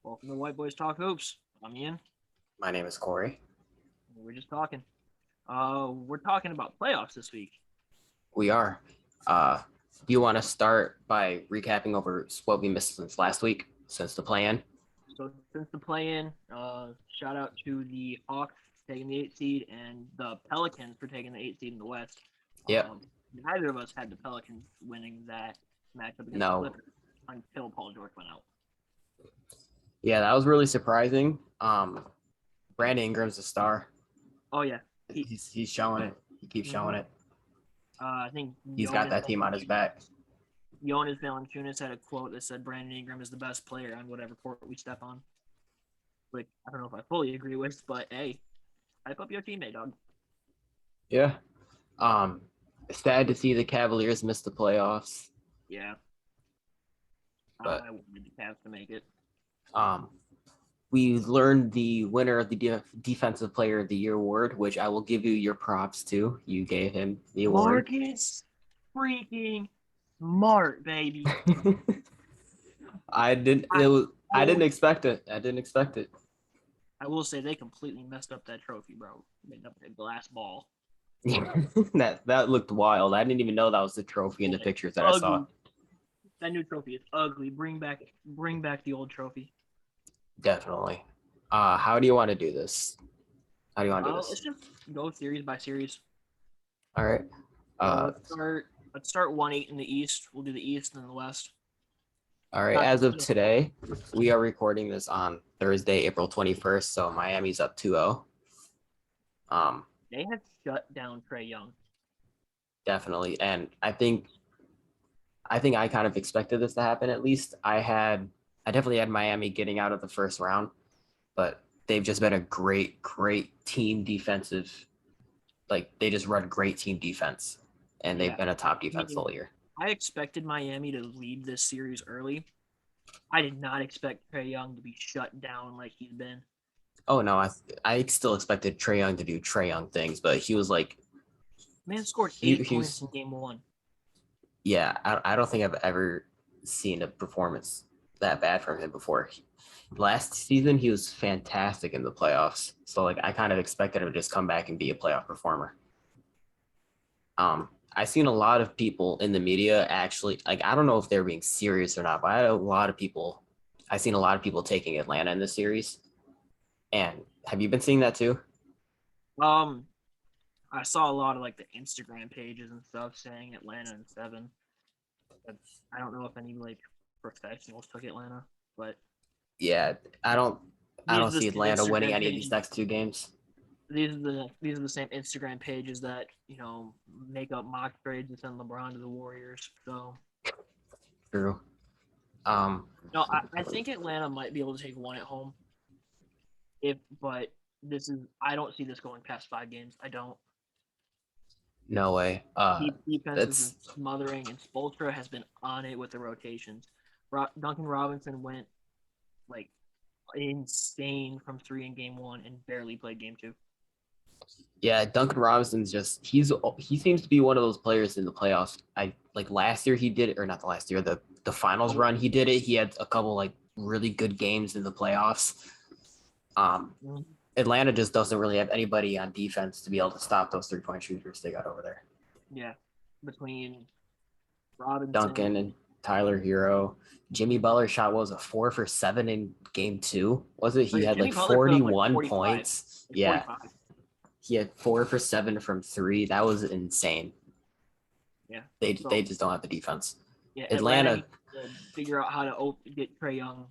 Welcome to White Boys Talk Hoops. I'm Ian. My name is Kory. We're just talking. We're talking about playoffs this week. We are. Do you want to start by recapping over what we missed since last week, since the play-in? So since the play-in, shout out to the Hawks taking the 8th seed and the Pelicans for taking the 8th seed in the West. Yep. Neither of us had the Pelicans winning that matchup against the No. Clippers until Paul George went out. Yeah, that was really surprising. Brandon Ingram's a star. Oh yeah, He's showing it. He keeps showing it. I think He's got that team on his back. Jonas Valanciunas had a quote that said Brandon Ingram is the best player on whatever court we step on. Like, I don't know if I fully agree with, but hey, hype up your teammate, dog. Yeah. Sad to see the Cavaliers miss the playoffs. Yeah. But I wanted the Cavs to make it. We learned the winner of the Defensive Player of the Year award, which I will give you your props to. You gave him the award. Marcus freaking Smart, baby. I didn't expect it. I will say they completely messed up that trophy, bro. Made up a glass ball. that looked wild. I didn't even know that was the trophy in the pictures that I saw. That new trophy is ugly. Bring back the old trophy. Definitely. How do you want to do this? How do you want to do this? Let's just go series by series. All right. Let's start 1-8 in the East. We'll do the East and then the West. All right. As of today, we are recording this on Thursday, April 21st. So Miami's up 2-0. They have shut down Trae Young. Definitely, and I think I kind of expected this to happen. At least I definitely had Miami getting out of the first round, but they've just been a great team defensive. Like, they just run great team defense, and they've been a top defense all year. I expected Miami to lead this series early. I did not expect Trae Young to be shut down like he's been. Oh no, I still expected Trae Young to do Trae Young things, but he was like, man scored 8 points in game 1. Yeah, I don't think I've ever seen a performance that bad from him before. Last season, he was fantastic in the playoffs. So, like, I kind of expected him to just come back and be a playoff performer. I've seen a lot of people in the media actually, like, I don't know if they're being serious or not, but I've seen a lot of people taking Atlanta in this series. And have you been seeing that too? I saw a lot of, like, the Instagram pages and stuff saying Atlanta in 7. But I don't know if any, like, professionals took Atlanta, but yeah, I don't see Atlanta winning any of these next 2 games. These are the same Instagram pages that, make up mock trades and send LeBron to the Warriors. So true. No, I think Atlanta might be able to take 1 at home. But I don't see this going past 5 games. I don't. No way. Defense is smothering, and Spoelstra has been on it with the rotations. Duncan Robinson went, like, insane from 3 in game 1 and barely played game 2. Yeah, Duncan Robinson's he seems to be one of those players in the playoffs. Like last year he did it, or not the last year, the finals run he did it. He had a couple like really good games in the playoffs. Atlanta just doesn't really have anybody on defense to be able to stop those 3-point shooters they got over there. Yeah, between Robinson, Duncan, and Tyler Hero. Jimmy Butler shot was a 4 for 7 in game 2. Was it? He had Jimmy like 41 points. Like yeah. 45. He had 4 for 7 from 3. That was insane. Yeah. They just don't have the defense. Yeah, Atlanta figure out how to get Trae Young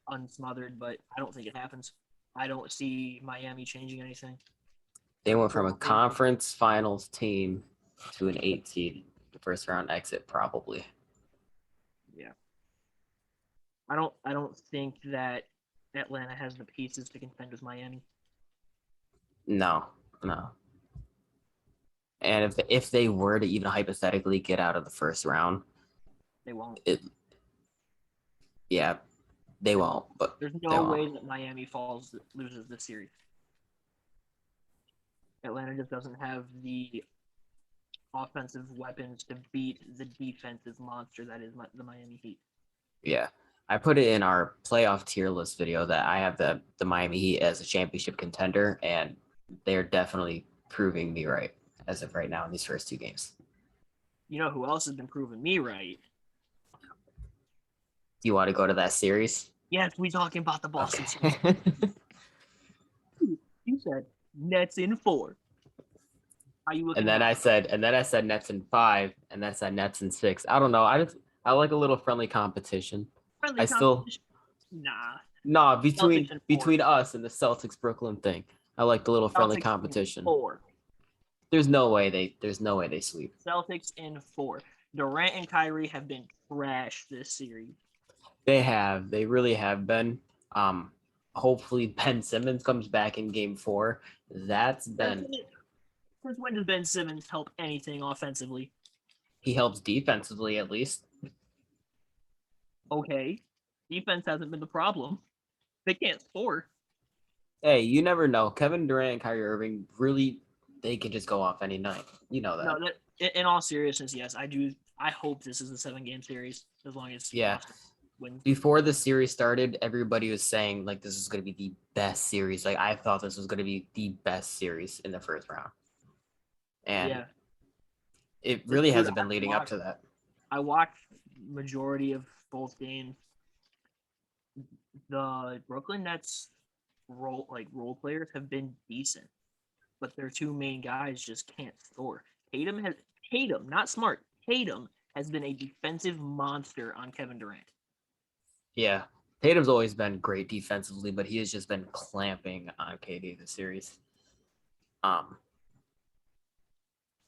unsmothered, but I don't think it happens. I don't see Miami changing anything. They went from a conference finals team to an 8 seed. The first round exit, probably. Yeah. I don't think that Atlanta has the pieces to contend with Miami. No. And if they were to even hypothetically get out of the first round, they won't. Yeah, they won't. But there's no way that Miami loses this series. Atlanta just doesn't have the offensive weapons to beat the defensive monster that is the Miami Heat. Yeah. I put it in our playoff tier list video that I have the Miami Heat as a championship contender, and they're definitely proving me right as of right now in these first two games. You know who else has been proving me right? Do you want to go to that series? Yes, we talking about the Boston Celtics. Okay. You said Nets in 4. How you looking and then now? I said Nets in 5, and then I said Nets in 6. I don't know. I like a little friendly competition. Friendly I still competition? Nah. nah Celtics between in 4. between us and the Celtics Brooklyn thing. I like the little friendly Celtics in competition. 4. There's no way they sweep. Celtics in 4. Durant and Kyrie have been trash this series. They really have been. Hopefully Ben Simmons comes back in game 4. That's been Since when does Ben Simmons help anything offensively? he helps defensively at least. Okay. Defense hasn't been the problem. They can't score. Hey, you never know. Kevin Durant and Kyrie Irving really they can just go off any night. You know that. No, in all seriousness, yes, I do. I hope this is a 7-game series as long as Yeah. Boston wins. Before the series started, everybody was saying like this is going to be the best series. Like I thought this was going to be the best series in the first round. And yeah, it really dude, hasn't been leading up to that. I watched majority of both games. The Brooklyn Nets role players have been decent, but their two main guys just can't score. Tatum, not Smart. Tatum has been a defensive monster on Kevin Durant. Yeah. Tatum's always been great defensively, but he has just been clamping on KD this series.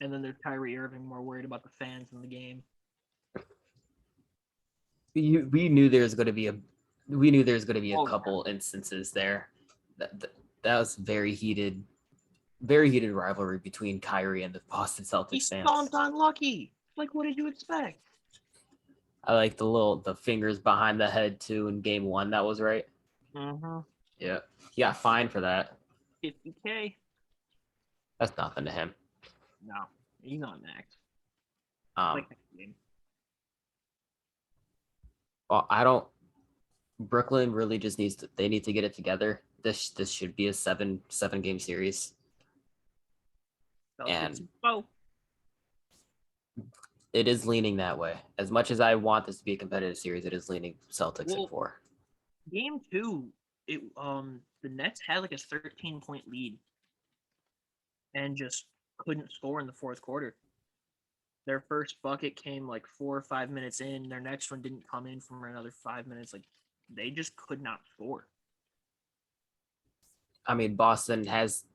And then there's Kyrie Irving, more worried about the fans in the game. We knew there's going to be a couple instances there. That was very heated rivalry between Kyrie and the Boston Celtics He fans. stomped on Lucky. Like, what did you expect? I like the fingers behind the head too in game 1. That was right. Mm-hmm. Yeah, he got fined for that. $50K. That's nothing to him. No, he's not max. Well, I don't. Brooklyn really just they need to get it together. This should be a seven game series. And it is leaning that way. As much as I want this to be a competitive series, it is leaning Celtics in 4. Game 2, the Nets had like a 13-point lead and just couldn't score in the fourth quarter. Their first bucket came like 4 or 5 minutes in. Their next one didn't come in for another 5 minutes. Like, they just could not score. I mean, Boston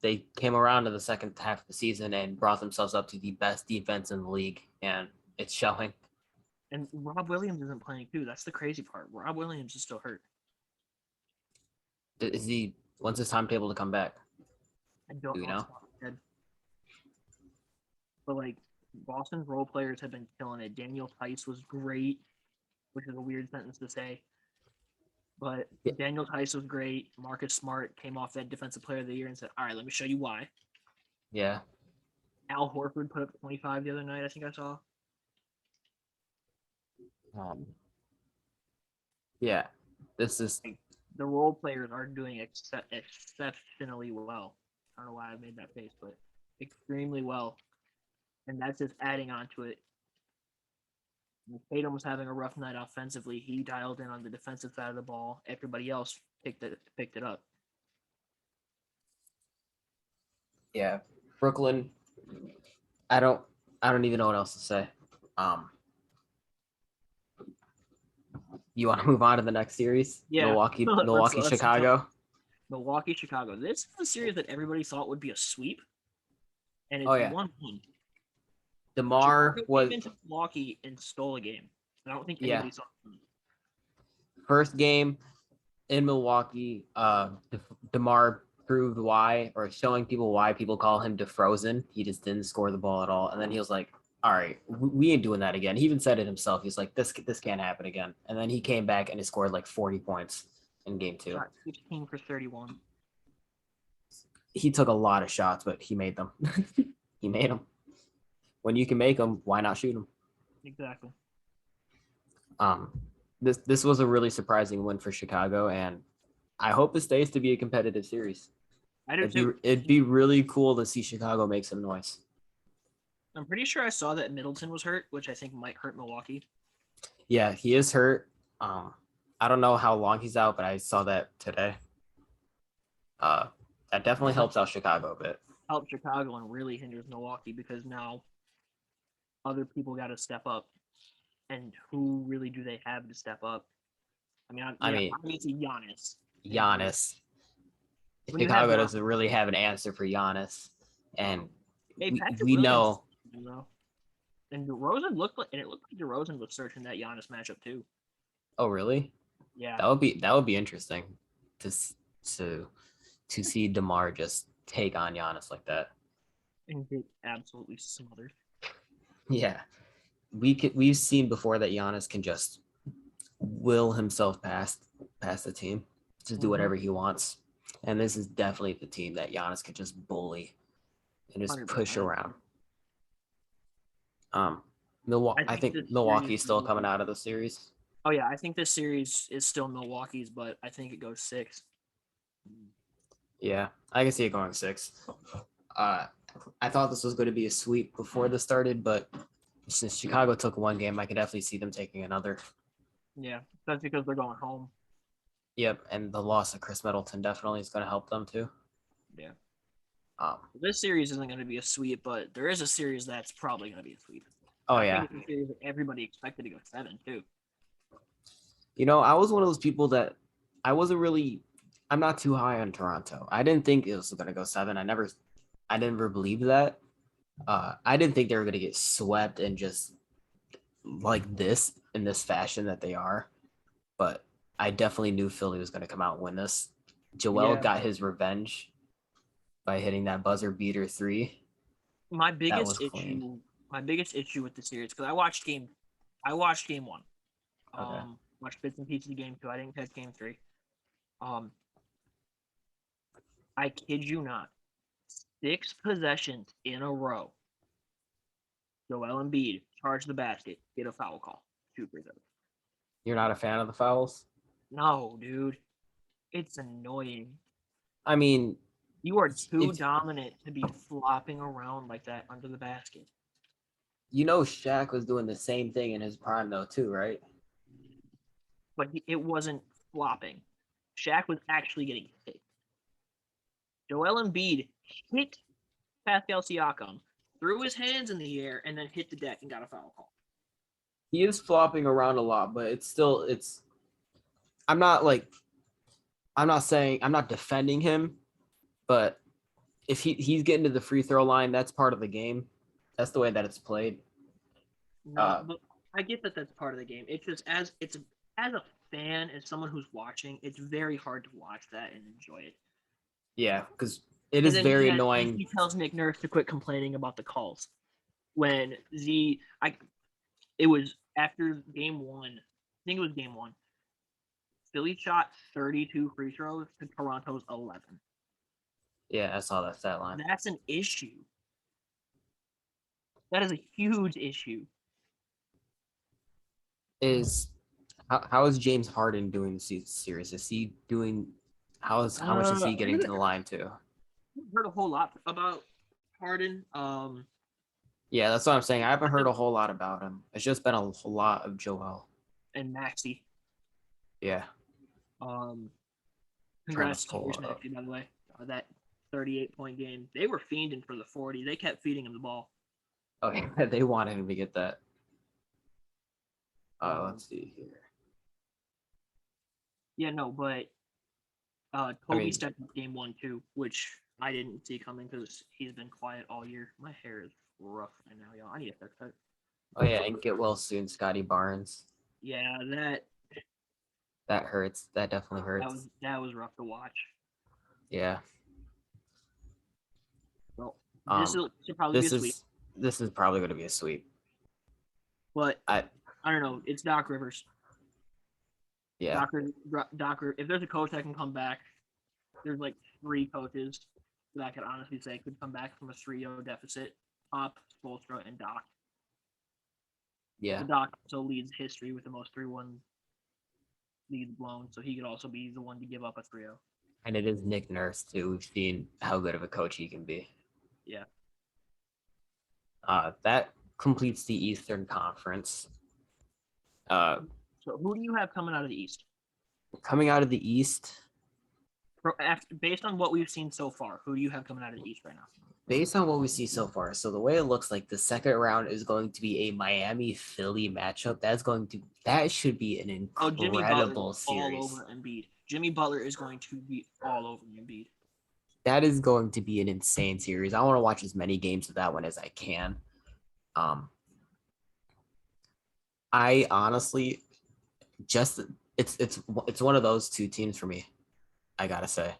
they came around in the second half of the season and brought themselves up to the best defense in the league, and it's showing. And Rob Williams isn't playing too. That's the crazy part. Rob Williams is still hurt. When's his timetable to come back? I don't know. But like, Boston's role players have been killing it. Daniel Tice was great, which is a weird sentence to say. But Daniel Tice was great. Marcus Smart came off that Defensive Player of the Year and said, all right, let me show you why. Yeah. Al Horford put up 25 the other night, I think I saw. Yeah. This is... The role players are doing exceptionally well. I don't know why I made that face, but extremely well. And that's just adding on to it. Tatum was having a rough night offensively. He dialed in on the defensive side of the ball. Everybody else picked it up. Yeah, Brooklyn. I don't even know what else to say. You want to move on to the next series? Yeah. Milwaukee, Chicago. Milwaukee, Chicago. This is a series that everybody thought would be a sweep, and it's 1-1. DeMar was came into Milwaukee and stole a game. I don't think anybody saw it. First game in Milwaukee, DeMar proved why, or showing people why people call him DeFrozen. He just didn't score the ball at all, and then he was like, "All right, we ain't doing that again." He even said it himself. He's like, "This can't happen again." And then he came back and he scored like 40 points in game 2. 16 for 31. He took a lot of shots, but he made them. He made them. When you can make them, why not shoot them? Exactly. this was a really surprising win for Chicago, and I hope it stays to be a competitive series. I do too. It'd be really cool to see Chicago make some noise. I'm pretty sure I saw that Middleton was hurt, which I think might hurt Milwaukee. Yeah, he is hurt. I don't know how long he's out, but I saw that today. That definitely helps out Chicago a bit. Helps Chicago and really hinders Milwaukee because now other people got to step up. And who really do they have to step up? I mean, obviously Giannis. Giannis. Chicago doesn't really have an answer for Giannis, and we know. And DeRozan looked like DeRozan was searching that Giannis matchup too. Oh really? Yeah. That would be interesting to see DeMar just take on Giannis like that and get absolutely smothered. Yeah, we've seen before that Giannis can just will himself past the team, just do whatever he wants, and this is definitely the team that Giannis can just bully and just 100%. Push around. Milwaukee. I think Milwaukee's still coming out of the series. Oh yeah, I think this series is still Milwaukee's, but I think it goes 6. Yeah, I can see it going 6. I thought this was going to be a sweep before this started, but since Chicago took one game, I could definitely see them taking another. Yeah, that's because they're going home. Yep, and the loss of Chris Middleton definitely is going to help them too. Yeah. This series isn't going to be a sweep, but there is a series that's probably going to be a sweep. Oh yeah. I think it's a series that everybody expected to go 7 too. You know, I was one of those people that I'm not too high on Toronto. I didn't think it was going to go 7. I never believed that. I didn't think they were going to get swept and just like this in this fashion that they are. But I definitely knew Philly was going to come out and win this. Joel got his revenge by hitting that buzzer beater 3. My biggest issue with the series, because I watched game 1. Okay. Watched bits and pieces of game 2. I didn't catch game 3. I kid you not. 6 possessions in a row. Joel Embiid charge the basket, get a foul call, shoot free throws. You're not a fan of the fouls? No, dude. It's annoying. I mean, you are too dominant to be flopping around like that under the basket. You know, Shaq was doing the same thing in his prime, though, too, right? But it wasn't flopping. Shaq was actually getting hit. Joel Embiid hit Pascal Siakam, threw his hands in the air, and then hit the deck and got a foul call. He is flopping around a lot, but I'm not defending him, but if he's getting to the free throw line, that's part of the game. That's the way that it's played. No, but I get that that's part of the game. It's just as a fan, as someone who's watching, it's very hard to watch that and enjoy it. Yeah, because it is very annoying. He tells Nick Nurse to quit complaining about the calls. When it was after game 1. I think it was game 1. Philly shot 32 free throws to Toronto's 11. Yeah, I saw that stat line. That's an issue. That is a huge issue. How is James Harden doing this series? Is he doing how much is he getting to the line too? I've heard a whole lot about Harden. Yeah, that's what I'm saying. I haven't heard a whole lot about him. It's just been a whole lot of Joel and Maxey. Yeah. Congrats to Maxey, by the way. That 38-point game. They were fiending for the 40. They kept feeding him the ball. Oh yeah, they wanted him to get that. Let's see here. Yeah, no, but Kobe stepped up game 1 too, which I didn't see coming because he's been quiet all year. My hair is rough right now, y'all. I need a haircut. Oh yeah, and get well soon, Scotty Barnes. Yeah, that hurts. That definitely hurts. That was rough to watch. Yeah. Well, this should probably be a sweep. This is probably going to be a sweep. But I don't know. It's Doc Rivers. Yeah. Doc. If there's a coach that can come back, there's like 3 coaches that I could honestly say could come back from a 3-0 deficit. Pop, Spoelstra, and Doc. Yeah. The Doc still leads history with the most 3-1 leads blown, so he could also be the one to give up a 3-0. And it is Nick Nurse too. We've seen how good of a coach he can be. Yeah. That completes the Eastern Conference. So who do you have coming out of the East? Coming out of the East, Based on what we've seen so far, who do you have coming out of the East right now? based on what we see so far, so the way it looks like the second round is going to be a Miami-Philly matchup. That should be an incredible series. All over Embiid. Jimmy Butler is going to be all over Embiid. That is going to be an insane series. I want to watch as many games of that one as I can. I honestly just it's one of those two teams for me. I gotta say.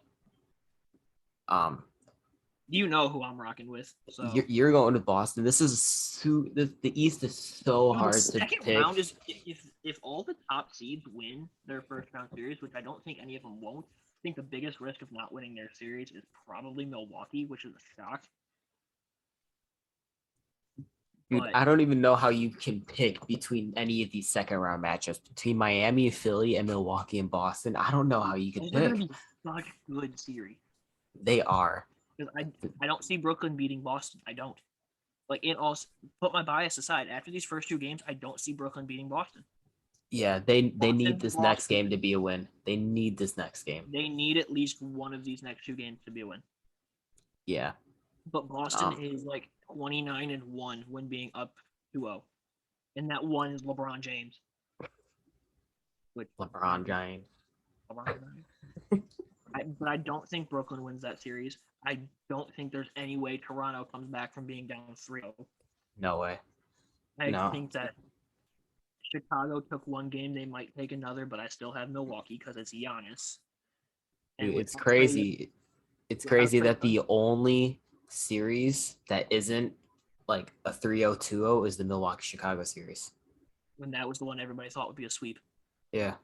You know who I'm rocking with. So you're going to Boston. This is the East is so hard to pick. The second round is if all the top seeds win their first round series, which I don't think any of them won't. I think the biggest risk of not winning their series is probably Milwaukee, which is a shock. Dude, I don't even know how you can pick between any of these second round matchups between Miami, Philly, and Milwaukee and Boston. I don't know how you can pick. They're gonna be such a good series. They are. Because I don't see Brooklyn beating Boston. I don't. Like, it all, put my bias aside. After these first two games, I don't see Brooklyn beating Boston. Yeah, they need this next game to be a win. They need this next game. They need at least one of these next two games to be a win. Yeah. But Boston is like 29-1 when being up 2-0. And that one is LeBron James. LeBron James. But I don't think Brooklyn wins that series. I don't think there's any way Toronto comes back from being down 3-0. No way. I think that Chicago took one game. They might take another, but I still have Milwaukee because it's Giannis. Dude, it's crazy. It's crazy that the only series that isn't like a 3-0, 2-0 is the Milwaukee-Chicago series. When that was the one everybody thought would be a sweep. Yeah.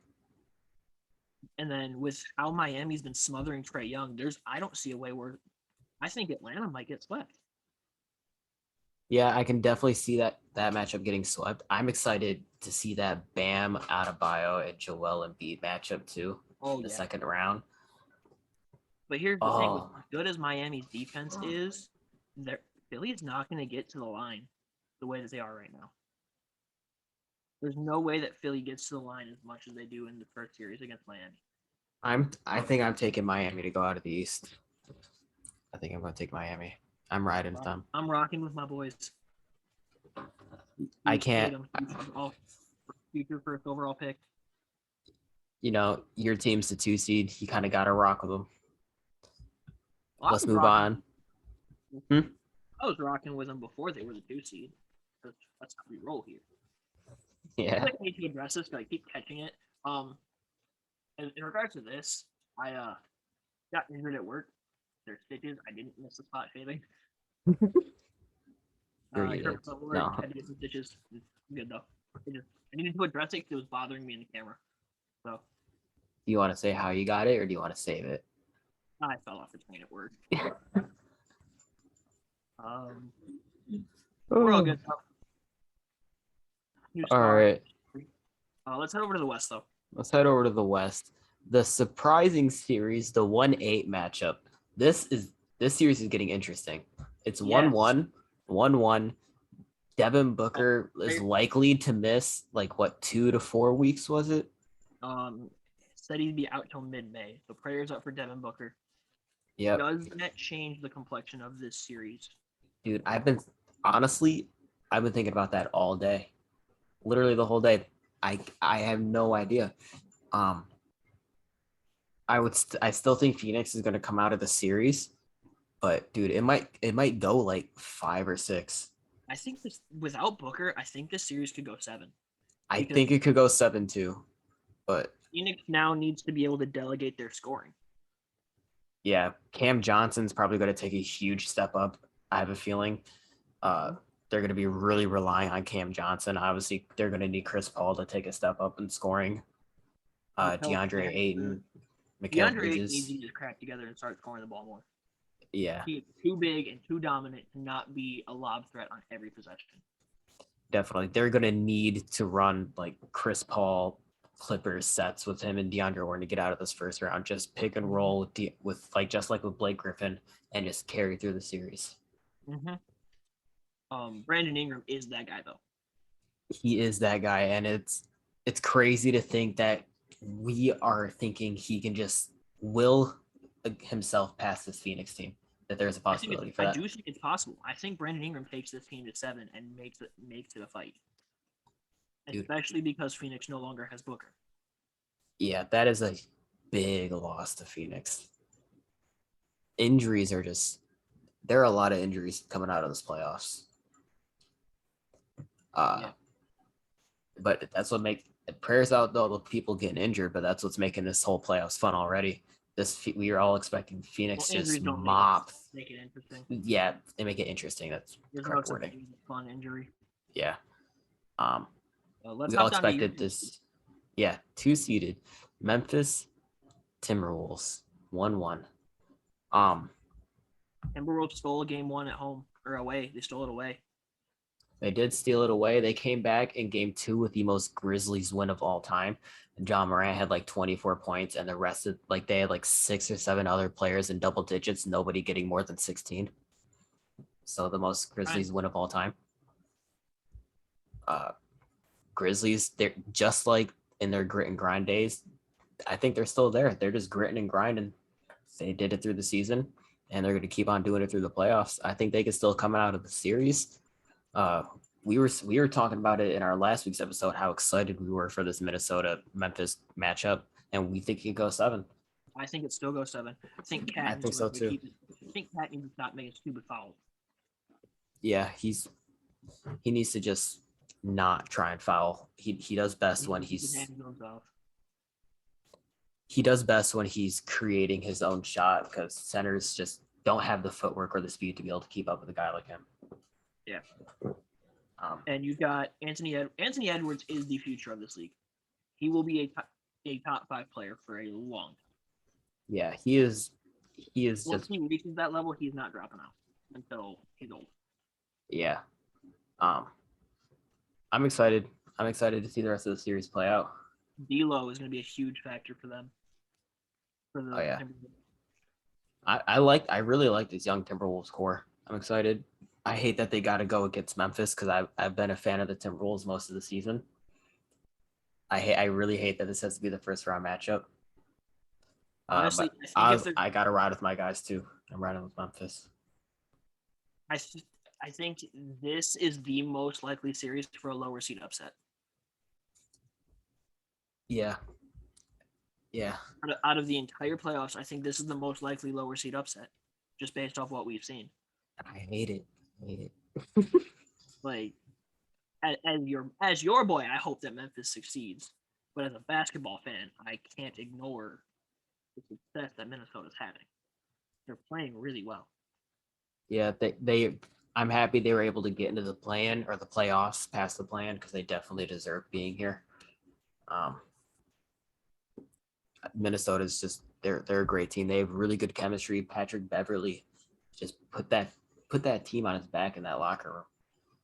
And then with how Miami's been smothering Trae Young, I don't see a way where I think Atlanta might get swept. Yeah, I can definitely see that matchup getting swept. I'm excited to see that Bam Adebayo and Joel Embiid matchup too. The second round. But here's the thing: as good as Miami's defense is, Philly is not going to get to the line the way that they are right now. There's no way that Philly gets to the line as much as they do in the first series against Miami. I think I'm taking Miami to go out of the East. I think I'm going to take Miami. I'm riding with them. I'm rocking with my boys. I can't. Future first overall pick. You know, your team's the 2 seed. You kind of got to rock with them. Let's move on. I was rocking with them before they were the 2 seed. That's how we roll here. Yeah. I need to address this, but I keep catching it. In regards to this, I got injured at work. There's stitches. I didn't miss the spot shaving. No. I had to get some stitches. I'm good though. I needed to address it because it was bothering me in the camera. So. Do you want to say how you got it, or do you want to save it? I fell off the train at work. We're all good. All right. Let's head over to the West, though. Let's head over to the West. The surprising series, the 1-8 matchup. This series is getting interesting. It's 1-1, 1-1. Devin Booker is likely to miss 2 to 4 weeks, was it? Said he'd be out till mid-May. So prayers up for Devin Booker. Yeah. Does that change the complexion of this series? Dude, I've been thinking about that all day. Literally the whole day. I have no idea. I still think Phoenix is going to come out of the series, but dude, it might go 5 or 6. I think without Booker, I think this series could go 7. I think it could go 7 too, but Phoenix now needs to be able to delegate their scoring. Yeah, Cam Johnson's probably going to take a huge step up. I have a feeling they're going to be really relying on Cam Johnson. Obviously, they're going to need Chris Paul to take a step up in scoring. DeAndre Ayton, Mikal Bridges. needs to get his crap together and start scoring the ball more. Yeah. He's too big and too dominant to not be a lob threat on every possession. Definitely. They're going to need to run Chris Paul Clippers sets with him and DeAndre Jordan to get out of this first round. Just pick and roll with like just like with Blake Griffin and just carry through the series. Mm-hmm. Brandon Ingram is that guy though. He is that guy, and it's crazy to think that we are thinking he can just will himself past this Phoenix team. That there's a possibility for that. I do think it's possible. I think Brandon Ingram takes this team to 7 and makes it a fight. Dude. Especially because Phoenix no longer has Booker. Yeah, that is a big loss to Phoenix. Injuries are just there are a lot of injuries coming out of this playoffs. Yeah. But that's what makes prayers out though the people getting injured, but that's what's making this whole playoffs fun already. We are all expecting Phoenix just mop. Make it interesting. Yeah, they make it interesting. That's There's correct no wording. Fun injury. Yeah. Let's we all expected this. Yeah, 2-seeded Memphis Timberwolves 1-1. Timberwolves stole game 1 at home or away. They stole it away. They did steal it away. They came back in game 2 with the most Grizzlies win of all time. And John Morant had like 24 points, and the rest of like they had like 6 or 7 other players in double digits, nobody getting more than 16. So the most Grizzlies win of all time. Grizzlies, they're just like in their grit and grind days. I think they're still there. They're just gritting and grinding. They did it through the season, and they're going to keep on doing it through the playoffs. I think they can still come out of the series. We were talking about it in our last week's episode how excited we were for this Minnesota Memphis matchup, and we think it can go 7. I think it still goes 7. I think I think so too. I think Cat needs to not make a stupid foul. Yeah, he needs to just not try and foul. He does best when he does best when he's creating his own shot, because centers just don't have the footwork or the speed to be able to keep up with a guy like him. Yeah. And you've got Anthony Edwards is the future of this league. He will be a top 5 player for a long time. Yeah, he is. Once he reaches that level, he's not dropping out until he's old. Yeah. I'm excited. I'm excited to see the rest of the series play out. D'Lo is going to be a huge factor for them. I really like this young Timberwolves core. I'm excited. I hate that they got to go against Memphis because I've been a fan of the Timberwolves most of the season. I really hate that this has to be the first round matchup. Honestly, I got to ride with my guys too. I'm riding with Memphis. I think this is the most likely series for a lower seed upset. Yeah. Yeah. Out of the entire playoffs, I think this is the most likely lower seed upset, just based off what we've seen. I hate it. Like, as your boy, I hope that Memphis succeeds. But as a basketball fan, I can't ignore the success that Minnesota's having. They're playing really well. Yeah, I'm happy they were able to get into the play-in or the playoffs past the play-in because they definitely deserve being here. Minnesota's just they're a great team. They have really good chemistry. Patrick Beverley just put that team on his back in that locker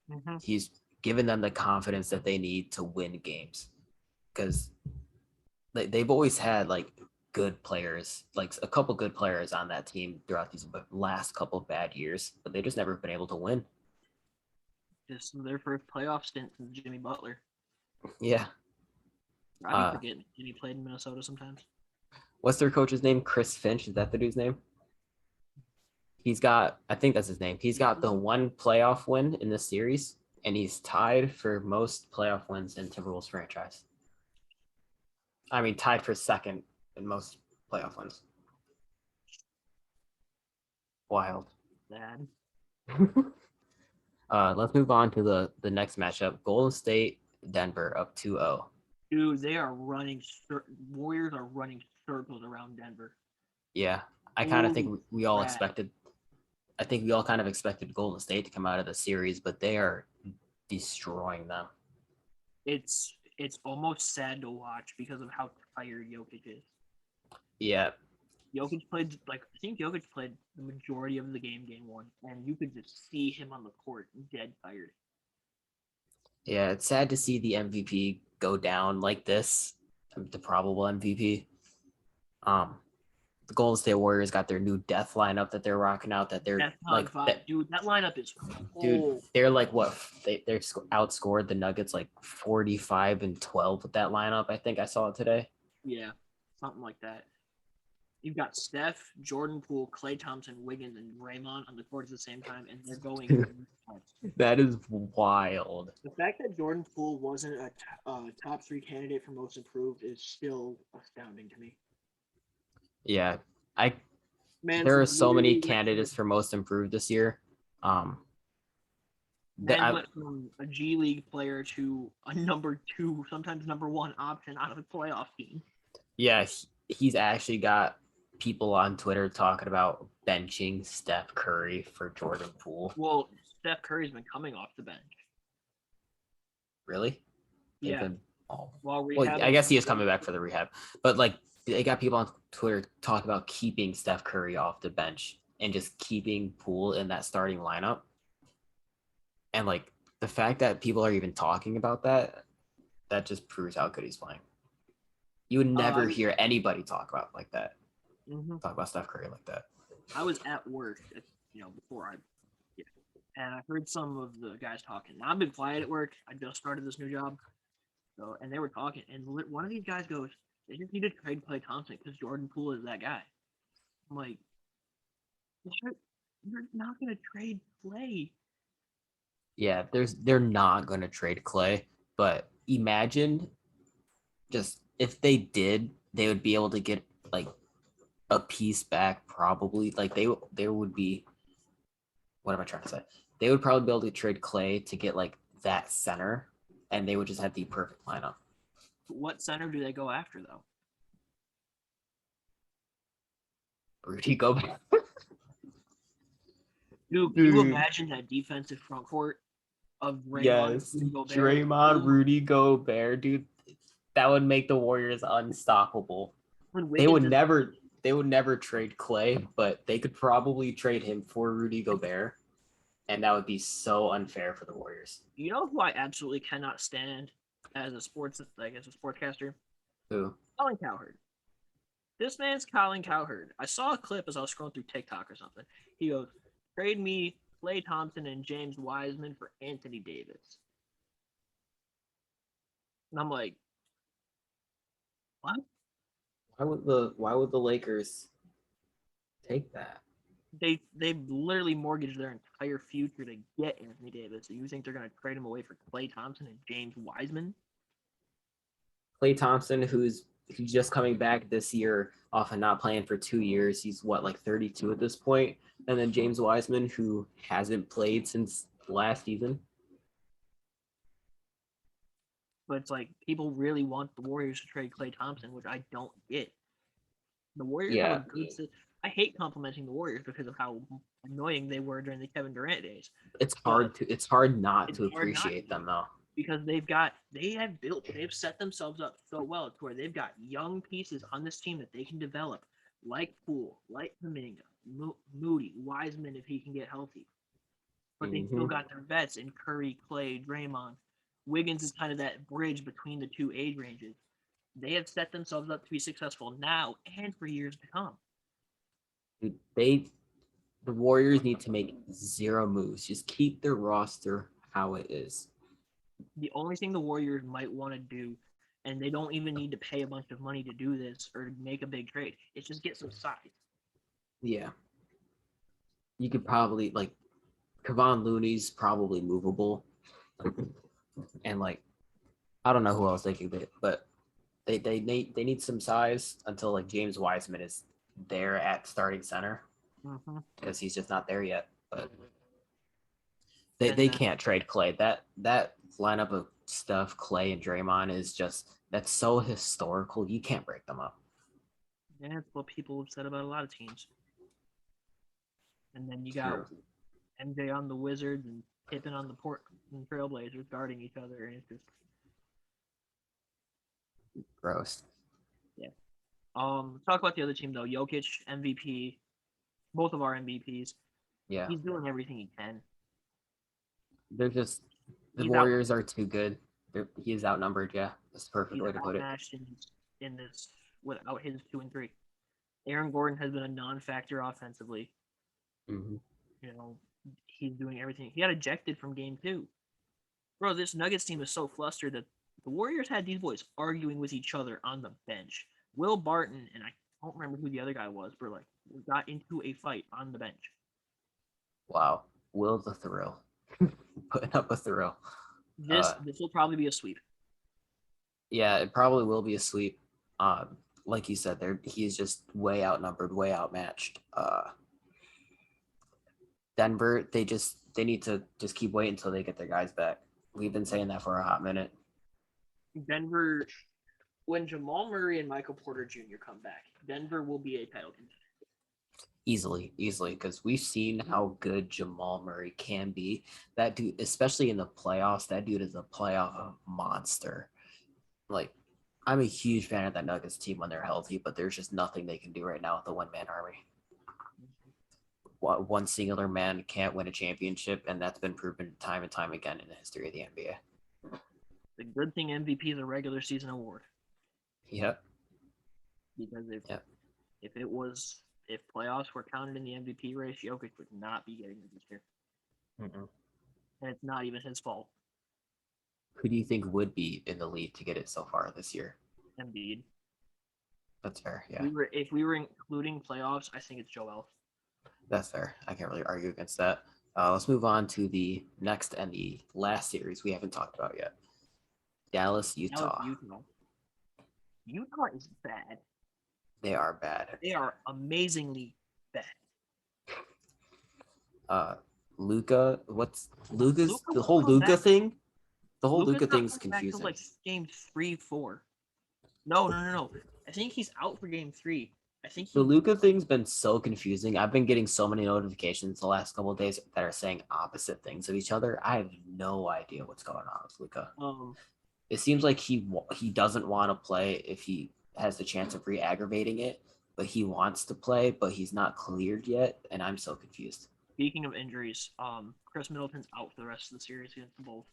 room. Mm-hmm. He's given them the confidence that they need to win games because they've always had like good players, like a couple good players on that team throughout these last couple of bad years, but they just never been able to win. Just their first playoff stint since Jimmy Butler. Yeah. I forget Jimmy played in Minnesota sometimes. What's their coach's name? Chris Finch? Is that the dude's name? I think that's his name. He's got the one playoff win in this series, and he's tied for most playoff wins in Timberwolves franchise. I mean, tied for second in most playoff wins. Wild. Bad. Let's move on to the next matchup. Golden State, Denver, up 2-0. Dude, they are running. Warriors are running circles around Denver. Yeah, I kind of think we all expected. I think we all kind of expected Golden State to come out of the series, but they are destroying them. It's almost sad to watch because of how tired Jokic is. Yeah. Jokic played I think Jokic played the majority of the game 1, and you could just see him on the court dead tired. Yeah, it's sad to see the MVP go down like this. the probable MVP. The Golden State Warriors got their new death lineup that they're rocking out. That they're That's like, vibe, dude. That lineup is dude, cold. they're like what they're outscored the Nuggets like 45-12 with that lineup. I think I saw it today. Yeah, something like that. You've got Steph, Jordan Poole, Klay Thompson, Wiggins, and Draymond on the court at the same time, and they're going. That is wild. The fact that Jordan Poole wasn't a top 3 candidate for most improved is still astounding to me. Yeah, Man's there are so many literally candidates for most improved this year. Man went from a G League player to a number 2, sometimes number 1 option out of a playoff team. Yeah, he's actually got people on Twitter talking about benching Steph Curry for Jordan Poole. Well, Steph Curry's been coming off the bench. Really? Yeah. Well, I guess he is coming back for the rehab, but like they got people on Twitter talking about keeping Steph Curry off the bench and just keeping Poole in that starting lineup. And like the fact that people are even talking about that just proves how good he's playing. You would never hear anybody talk about like that. Mm-hmm. Talk about Steph Curry like that. I was at work, before and I heard some of the guys talking. Now I've been quiet at work. I just started this new job, and they were talking. And one of these guys goes, "They just need to trade Klay Thompson because Jordan Poole is that guy." I'm like, "You're not gonna trade Klay." Yeah, they're not gonna trade Klay, but imagine just if they did, they would be able to get like a piece back probably. Like they would be. What am I trying to say? They would probably be able to trade Klay to get like that center, and they would just have the perfect lineup. What center do they go after though? Rudy Gobert. Dude, can you imagine that defensive front court of Draymond, Rudy Gobert, Draymond, Rudy Gobert, dude. That would make the Warriors unstoppable. They would never trade Klay, but they could probably trade him for Rudy Gobert, and that would be so unfair for the Warriors. You know who I absolutely cannot stand as a sportscaster? Who? Colin Cowherd. This man's Colin Cowherd. I saw a clip as I was scrolling through TikTok or something. He goes, "Trade me Klay Thompson and James Wiseman for Anthony Davis." And I'm like, what? Why would the Lakers take that? They literally mortgaged their entire future to get Anthony Davis. So you think they're gonna trade him away for Klay Thompson and James Wiseman? Klay Thompson, who's just coming back this year off of not playing for 2 years. He's like 32 at this point. And then James Wiseman, who hasn't played since last season. But it's like people really want the Warriors to trade Klay Thompson, which I don't get. The Warriors have a good system. I hate complimenting the Warriors because of how annoying they were during the Kevin Durant days. It's hard not to appreciate them though. Because they've set themselves up so well to where they've got young pieces on this team that they can develop, like Poole, like Kuminga, Moody, Wiseman if he can get healthy. But they still got their vets in Curry, Klay, Draymond. Wiggins is kind of that bridge between the two age ranges. They have set themselves up to be successful now and for years to come. The Warriors need to make 0 moves. Just keep their roster how it is. The only thing the Warriors might want to do, and they don't even need to pay a bunch of money to do this or make a big trade, is just get some size. Yeah. You could probably, like, Kevon Looney's probably movable. And, like, I don't know who else they could get, but they need some size until, like, James Wiseman is there at starting center. Because he's just not there yet. But they can't trade Klay. That lineup of Steph, Klay, and Draymond is just that's so historical. You can't break them up. Yeah, that's what people have said about a lot of teams. And then you got MJ on the Wizards and Pippen on the Portland Trailblazers guarding each other, and it's just gross. Yeah. Talk about the other team though. Jokic, MVP, both of our MVPs. Yeah. He's doing everything he can. They're just the Warriors are too good. He is outnumbered. Yeah, that's the perfect way to put it. in this without his 2 and 3. Aaron Gordon has been a non-factor offensively. Hmm. You know, he's doing everything. He got ejected from game 2. Bro, this Nuggets team is so flustered that the Warriors had these boys arguing with each other on the bench. Will Barton and I don't remember who the other guy was, but like got into a fight on the bench. Wow. Will the thrill. Putting up a thrill. This will probably be a sweep. Yeah, it probably will be a sweep. Like you said, he's just way outnumbered, way outmatched. Denver, they need to just keep waiting until they get their guys back. We've been saying that for a hot minute. Denver, when Jamal Murray and Michael Porter Jr. come back, Denver will be a title contender. Easily, because we've seen how good Jamal Murray can be. That dude, especially in the playoffs, that dude is a playoff monster. Like, I'm a huge fan of that Nuggets team when they're healthy, but there's just nothing they can do right now with the one-man army. One singular man can't win a championship, and that's been proven time and time again in the history of the NBA. The good thing MVP is a regular season award. Yep. Because if playoffs were counted in the MVP race, Jokic would not be getting it this year. Mm-mm. And it's not even his fault. Who do you think would be in the lead to get it so far this year? Embiid. That's fair. Yeah. If we were including playoffs, I think it's Joel. That's fair. I can't really argue against that. Let's move on to the next and the last series we haven't talked about yet. Dallas, Utah. Utah is bad. They are bad. They are amazingly bad. Luka, Luka's Luka the whole Luka thing? The whole Luka thing's confusing. Like game 3, 4. No. I think he's out for game 3. I think the Luka thing's been so confusing. I've been getting so many notifications the last couple of days that are saying opposite things of each other. I have no idea what's going on with Luka. It seems like he doesn't want to play if he has the chance of re-aggravating it, but he wants to play, but he's not cleared yet, and I'm so confused. Speaking of injuries, Chris Middleton's out for the rest of the series against the Bulls.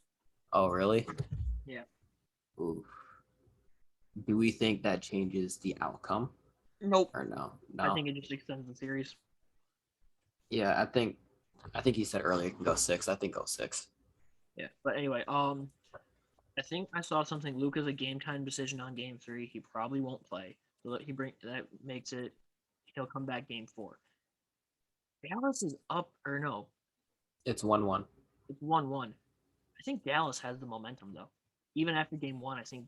Oh, really? Yeah. Ooh. Do we think that changes the outcome? Nope. Or no? I think it just extends the series. Yeah, I think he said earlier it can go 6. I think go 6. Yeah, but anyway, I think I saw something. Luka's a game time decision on game 3. He probably won't play. So that makes it he'll come back game 4. Dallas is up or no? It's 1-1. It's 1-1. I think Dallas has the momentum though. Even after game 1, I think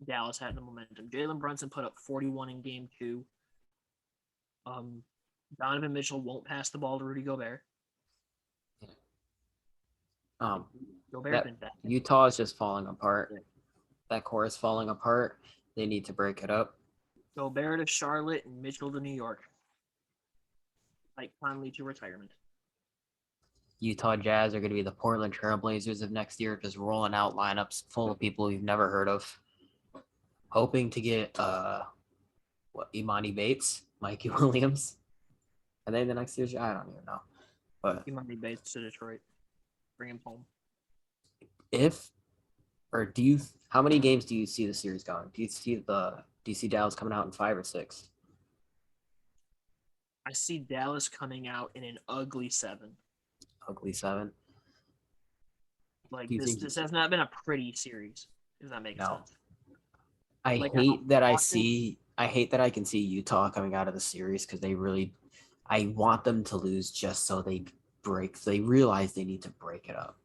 Dallas had the momentum. Jalen Brunson put up 41 in game 2. Donovan Mitchell won't pass the ball to Rudy Gobert. Utah is just falling apart. Yeah. That core is falling apart. They need to break it up. Gobert to Charlotte and Mitchell to New York. Like Conley to retirement. Utah Jazz are going to be the Portland Trailblazers of next year, just rolling out lineups full of people you've never heard of. Hoping to get Imani Bates, Mikey Williams. And then the next year, I don't even know. But Imani Bates to Detroit. Bring him home. How many games do you see the series going? Do you see Dallas coming out in 5 or 6? I see Dallas coming out in an ugly 7. Ugly 7? Like this has not been a pretty series. Does that make sense? I hate that I can see Utah coming out of the series because I want them to lose just so they realize they need to break it up.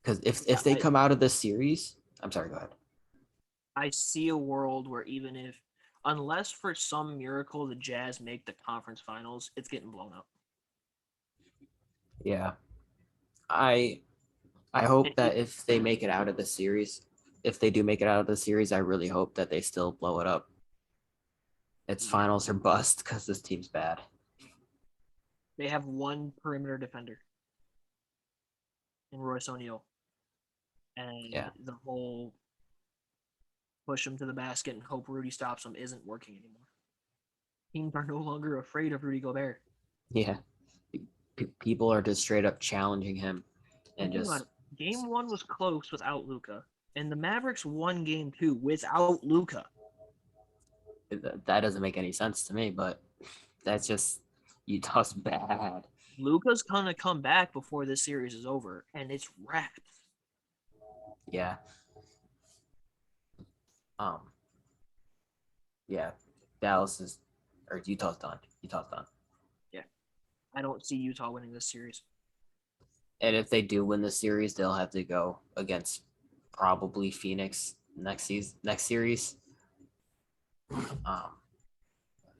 Because if they come out of this series, I'm sorry, go ahead. I see a world where unless for some miracle the Jazz make the conference finals, it's getting blown up. Yeah. I hope that if they make it out of the series, if they do make it out of the series, I really hope that they still blow it up. It's finals or bust because this team's bad. They have one perimeter defender in Royce O'Neal. And the whole push him to the basket and hope Rudy stops him isn't working anymore. Teams are no longer afraid of Rudy Gobert. Yeah. People are just straight up challenging him. And game 1 was close without Luka. And the Mavericks won game 2 without Luka. That doesn't make any sense to me, but that's just Utah's bad. Luka's gonna come back before this series is over, and it's wrapped. Yeah. Um. Yeah. Dallas is, or Utah's done. Utah's done. Yeah, I don't see Utah winning this series. And if they do win the series, they'll have to go against probably Phoenix next series. Um,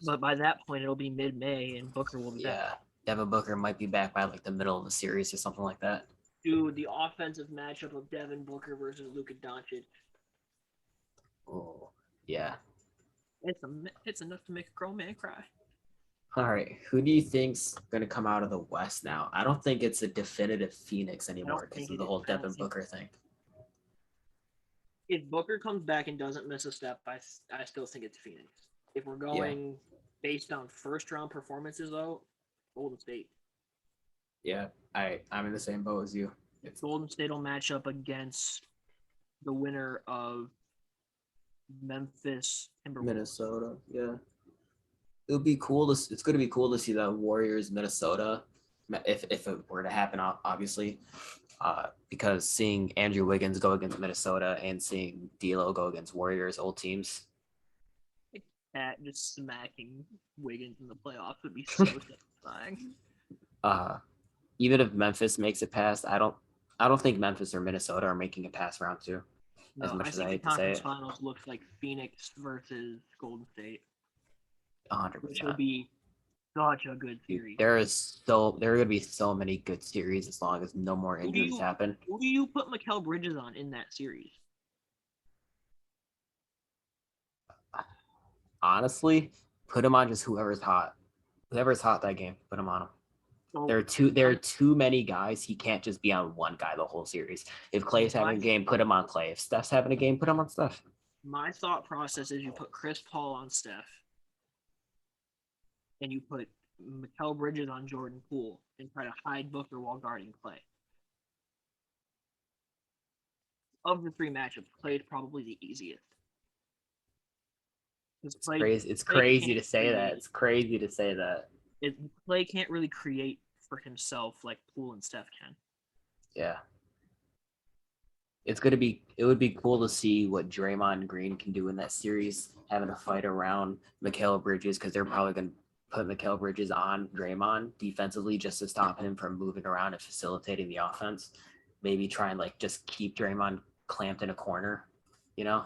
But by that point, it'll be mid-May, and Booker will be back. yeah, Devin Booker might be back by like the middle of the series or something like that. Dude, the offensive matchup of Devin Booker versus Luka Doncic. Oh, yeah. It's enough to make a grown man cry. All right, who do you think's gonna come out of the West now? I don't think it's a definitive Phoenix anymore because of the whole Devin Booker thing. If Booker comes back and doesn't miss a step, I still think it's Phoenix. If we're going based on first round performances, though, Golden State. Yeah, I'm in the same boat as you. Golden State will match up against the winner of Memphis Timberwolves. Minnesota, yeah. It'll be cool to. It's going to be cool to see the Warriors Minnesota, if it were to happen, obviously, because seeing Andrew Wiggins go against Minnesota and seeing D'Lo go against Warriors, old teams. At just smacking Wiggins in the playoffs would be so satisfying. Even if Memphis makes it past, I don't think Memphis or Minnesota are making it past round 2. No, as much as I hate the to say conference it. finals looks like Phoenix versus Golden State. 100%. Which will be such a good series. There are going to be so many good series as long as no more injuries happen. Who do you put Mikal Bridges on in that series? Honestly, put him on just whoever's hot. Whoever's hot that game, put him on him. So, There are too many guys. He can't just be on one guy the whole series. If Clay's having a game, put him on Clay. If Steph's having a game, put him on Steph. My thought process is you put Chris Paul on Steph, and you put Mikal Bridges on Jordan Poole, and try to hide Booker while guarding Clay. Of the 3 matchups, Clay is probably the easiest. It's crazy to say that. It's crazy to say that. Clay can't really create for himself like Poole and Steph can. Yeah. It would be cool to see what Draymond Green can do in that series, having a fight around Mikal Bridges, because they're probably going to put Mikal Bridges on Draymond defensively just to stop him from moving around and facilitating the offense. Maybe try and like just keep Draymond clamped in a corner, you know?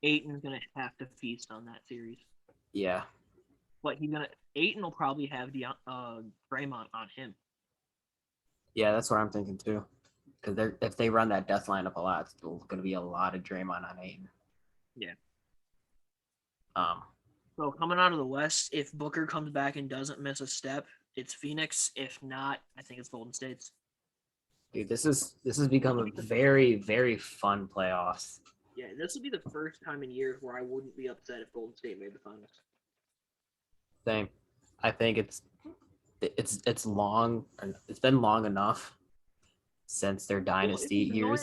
Ayton's gonna have to feast on that series. Yeah. But Ayton will probably have Draymond on him. Yeah, that's what I'm thinking too. Because if they run that death lineup a lot, it's going to be a lot of Draymond on Ayton. Yeah. So coming out of the West, if Booker comes back and doesn't miss a step, it's Phoenix. If not, I think it's Golden State. Dude, this has become a very, very fun playoffs. Yeah, this will be the first time in years where I wouldn't be upset if Golden State made the finals. Same. I think it's long. It's been long enough since their dynasty years.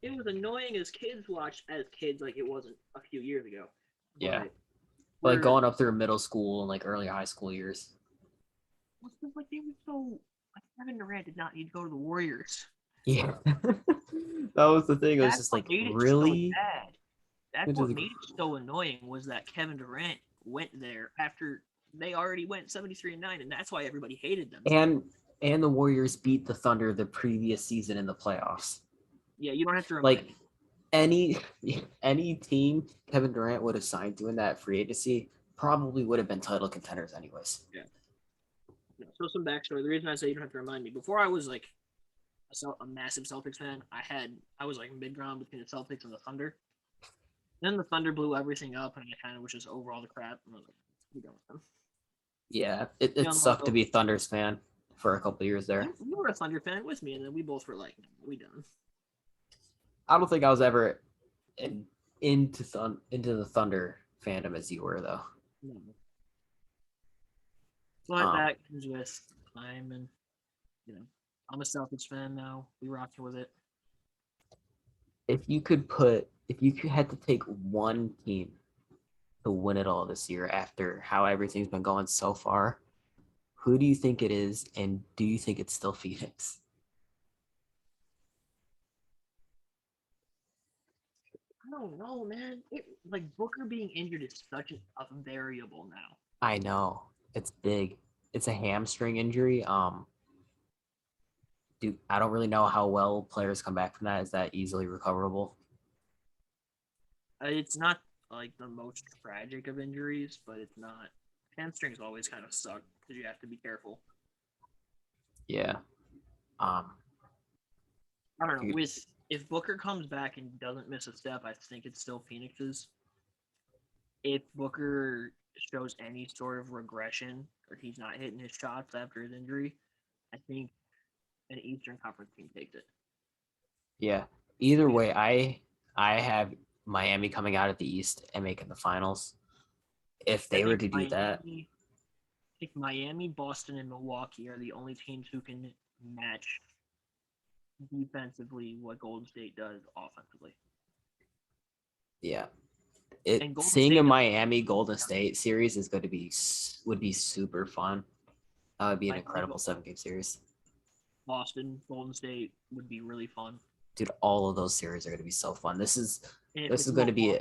It was annoying as kids watched as kids, like it wasn't a few years ago. Yeah. Like going up through middle school and like early high school years. Like they were so like Kevin Durant did not need to go to the Warriors. Yeah. That was the thing. It was just like really so bad. That's what made it so annoying was that Kevin Durant went there after they already went 73-9, and that's why everybody hated them. And the Warriors beat the Thunder the previous season in the playoffs. Yeah, you don't have to remind me. Any team Kevin Durant would have signed to in that free agency probably would have been title contenders anyways. Yeah. So some backstory. The reason I say you don't have to remind me, before I was like a massive Celtics fan, I was like mid-ground between the Celtics and the Thunder. Then the Thunder blew everything up, and I kind of was just over all the crap. And I was like, we done with them. Yeah, it sucked to be a Thunder's fan for a couple of years there. You were a Thunder fan with me, and then we both were like, we done. I don't think I was ever into the Thunder fandom as you were, though. No. But that comes with time, and I'm a Celtics fan now. We rocking with it. if you had to take one team to win it all this year after how everything's been going so far, who do you think it is, and do you think it's still Phoenix? I don't know, man. Booker being injured is such a variable now. I know it's big. It's a hamstring injury. Dude, I don't really know how well players come back from that. Is that easily recoverable? It's not like the most tragic of injuries, but it's not. Hamstrings always kind of suck because you have to be careful. Yeah. Um, I don't know. dude, With if Booker comes back and doesn't miss a step, I think it's still Phoenix's. If Booker shows any sort of regression or he's not hitting his shots after his injury, I think an Eastern Conference team takes it. yeah. Either way, I have Miami coming out of the East and making the finals. If I they were think to do that, Miami, Boston, and Milwaukee are the only teams who can match defensively what Golden State does offensively. yeah, And Golden seeing a State Miami Golden State series is going to be would be super fun. That would be an I think incredible 7-game series. Boston, Golden State would be really fun. Dude, all of those series are going to be so fun. This is And if this it's is going to be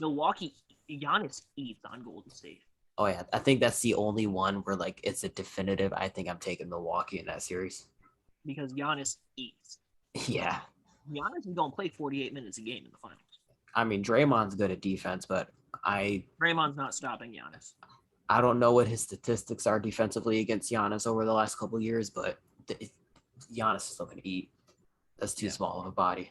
Milwaukee, Giannis eats on Golden State. oh yeah, I think that's the only one where like it's a definitive. I think I'm taking Milwaukee in that series. Because Giannis eats. Yeah, Giannis is going to play 48 minutes a game in the finals. I mean Draymond's good at defense, but Draymond's not stopping Giannis. I don't know what his statistics are defensively against Giannis over the last couple of years, but Giannis is still going to eat. That's too small of a body.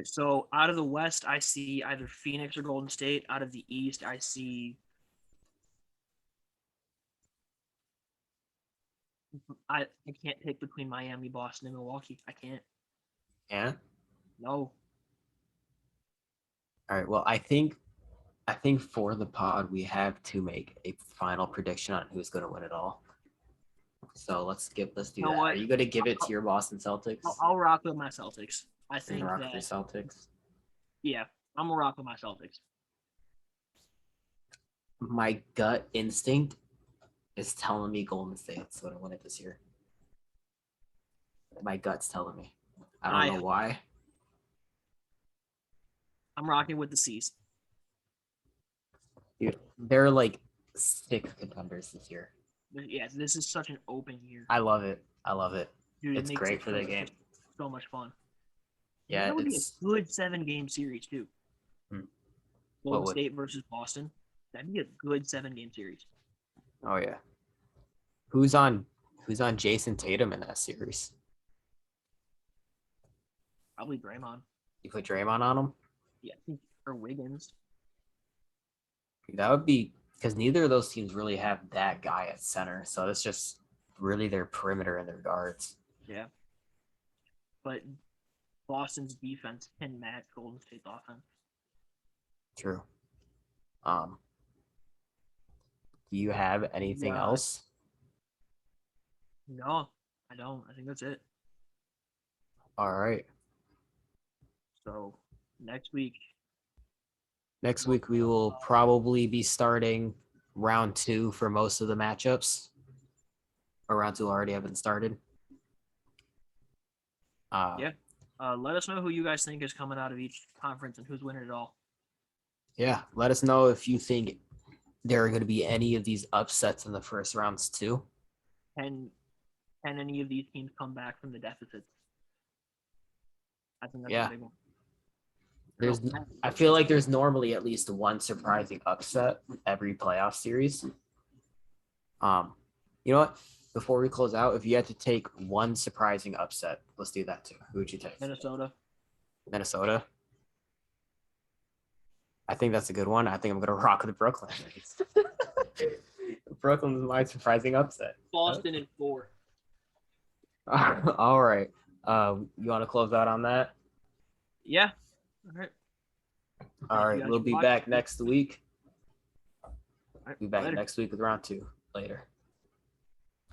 So out of the West, I see either Phoenix or Golden State. Out of the East, I see I can't pick between Miami, Boston, and Milwaukee. I can't. Yeah. No. All right. Well, I think for the pod we have to make a final prediction on who's going to win it all. So let's do that. Are you going to give it to your Boston Celtics? I'll rock with my Celtics. I think rock with your Celtics. Yeah, I'm gonna rock with my Celtics. My gut instinct is telling me Golden State's going to win it this year. My gut's telling me. I don't know why. I'm rocking with the C's. Dude, they're like 6 contenders this year. Yeah, this is such an open year. I love it. Dude, it's great for the game. So much fun. Yeah, that would be a good 7-game series too. Golden State versus Boston. That'd be a good 7-game series. Oh yeah. Who's on Jason Tatum in that series? Probably Draymond. You put Draymond on him? Yeah, or Wiggins. That would be because neither of those teams really have that guy at center, so it's just really their perimeter and their guards. Yeah. But Boston's defense can match Golden State's offense. True. Do you have anything else? No, I don't. I think that's it. All right. So next week we will probably be starting round 2 for most of the matchups. Or round 2 already haven't started. Let us know who you guys think is coming out of each conference and who's winning it all. Yeah, let us know if you think there are going to be any of these upsets in the first rounds too. And can any of these teams come back from the deficits? I think that's a big one. I feel like there's normally at least one surprising upset every playoff series. You know what? Before we close out, if you had to take one surprising upset, let's do that too. Who would you take? Minnesota. I think that's a good one. I think I'm going to rock with Brooklyn. Brooklyn is my surprising upset. Boston in 4. All right. You want to close out on that? Yeah. All right. We'll be back next week. Be back next week with round 2. Later.